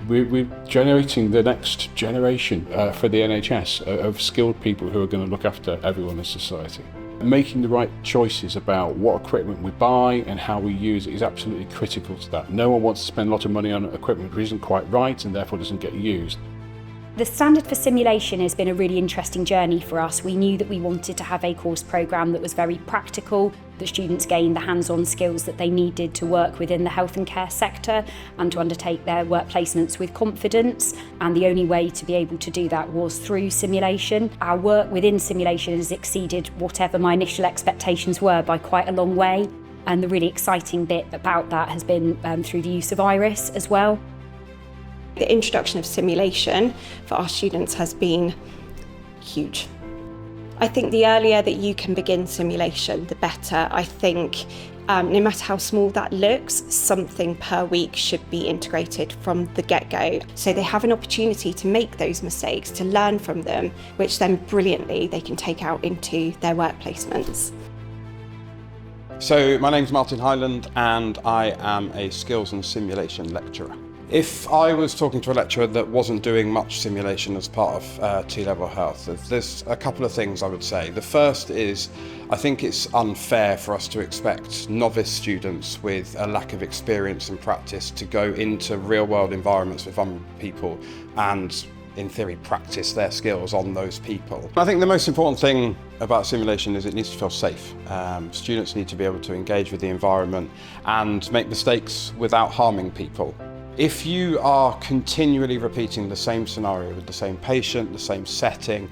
We're generating the next generation for the NHS of skilled people who are going to look after everyone in society. Making the right choices about what equipment we buy and how we use it is absolutely critical to that. No one wants to spend a lot of money on equipment which isn't quite right and therefore doesn't get used. The standard for simulation has been a really interesting journey for us. We knew that we wanted to have a course programme that was very practical, that students gained the hands-on skills that they needed to work within the health and care sector and to undertake their work placements with confidence. And the only way to be able to do that was through simulation. Our work within simulation has exceeded whatever my initial expectations were by quite a long way. And the really exciting bit about that has been through the use of IRIS as well. The introduction of simulation for our students has been huge. I think the earlier that you can begin simulation, the better. I think no matter how small that looks, something per week should be integrated from the get-go. So they have an opportunity to make those mistakes, to learn from them, which then brilliantly they can take out into their work placements. So my name's Martin Hyland and I am a skills and simulation lecturer. If I was talking to a lecturer that wasn't doing much simulation as part of T-level health, there's a couple of things I would say. The first is, I think it's unfair for us to expect novice students with a lack of experience and practice to go into real-world environments with vulnerable people and, in theory, practice their skills on those people. I think the most important thing about simulation is it needs to feel safe. Students need to be able to engage with the environment and make mistakes without harming people. If you are continually repeating the same scenario with the same patient, the same setting,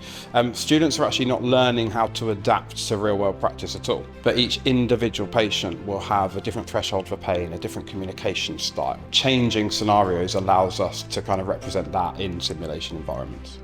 students are actually not learning how to adapt to real-world practice at all. But each individual patient will have a different threshold for pain, a different communication style. Changing scenarios allows us to kind of represent that in simulation environments.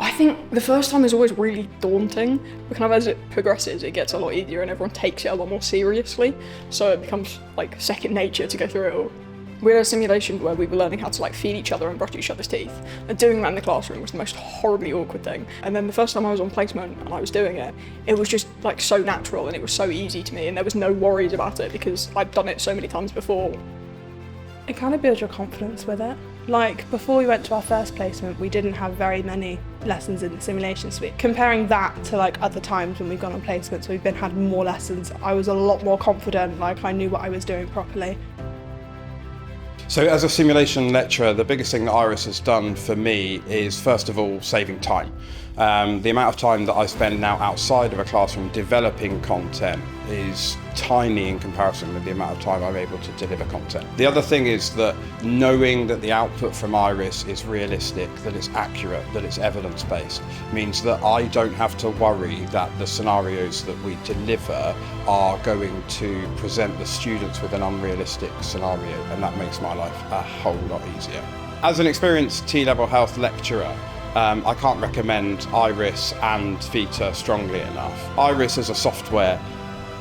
I think the first time is always really daunting, but kind of as it progresses it gets a lot easier and everyone takes it a lot more seriously, so it becomes like second nature to go through it all. We had a simulation where we were learning how to like feed each other and brush each other's teeth, and doing that in the classroom was the most horribly awkward thing. And then the first time I was on placement and I was doing it, it was just like so natural and it was so easy to me and there was no worries about it because I'd done it so many times before. It kind of builds your confidence with it. Like, before we went to our first placement, we didn't have very many lessons in the simulation suite. Comparing that to like other times when we've gone on placements, we've had more lessons, I was a lot more confident, like I knew what I was doing properly. So as a simulation lecturer, the biggest thing that IRIS has done for me is, first of all, saving time. The amount of time that I spend now outside of a classroom developing content is tiny in comparison with the amount of time I'm able to deliver content. The other thing is that knowing that the output from IRIS is realistic, that it's accurate, that it's evidence-based, means that I don't have to worry that the scenarios that we deliver are going to present the students with an unrealistic scenario, and that makes my life a whole lot easier. As an experienced T-level health lecturer, I can't recommend IRIS and VITTA strongly enough. IRIS as a software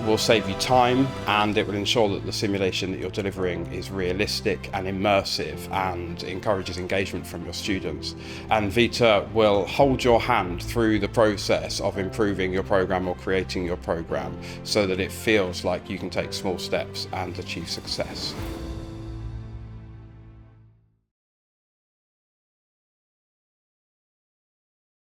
will save you time and it will ensure that the simulation that you're delivering is realistic and immersive and encourages engagement from your students. And VITTA will hold your hand through the process of improving your programme or creating your programme so that it feels like you can take small steps and achieve success.